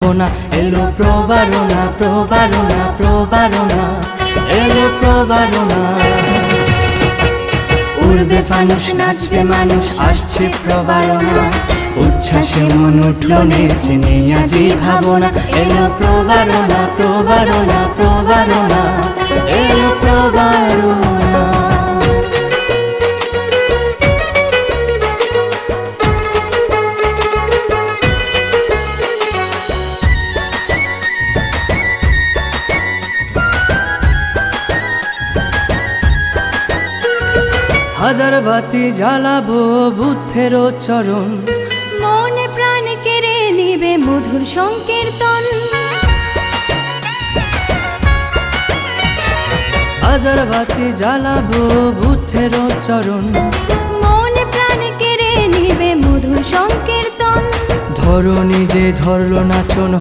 ভাবনা, এলো প্রবারণা প্রবারণা প্রবারণা, এলো প্রবারণা। উড়বে ফানুষ, নাচবে মানুষ, আসছে প্রবারণা, উচ্ছ্বাসে মন উঠল নেচে নিয়ে আজি ভাবনা, এলো প্রবারণা প্রবারণা প্রবারণা, এলো প্রবারণা। হাজার বাতি জ্বালাবো বুদ্ধের চরণ, মনে প্রাণ কেড়ে নিবে মধুর সংকীর্তন। হাজার বাতি জ্বালাবো বুদ্ধের চরণ, মনে প্রাণ কেড়ে নিবে মধুর সংকীর্তন। ধরণী যে ধরল নাচন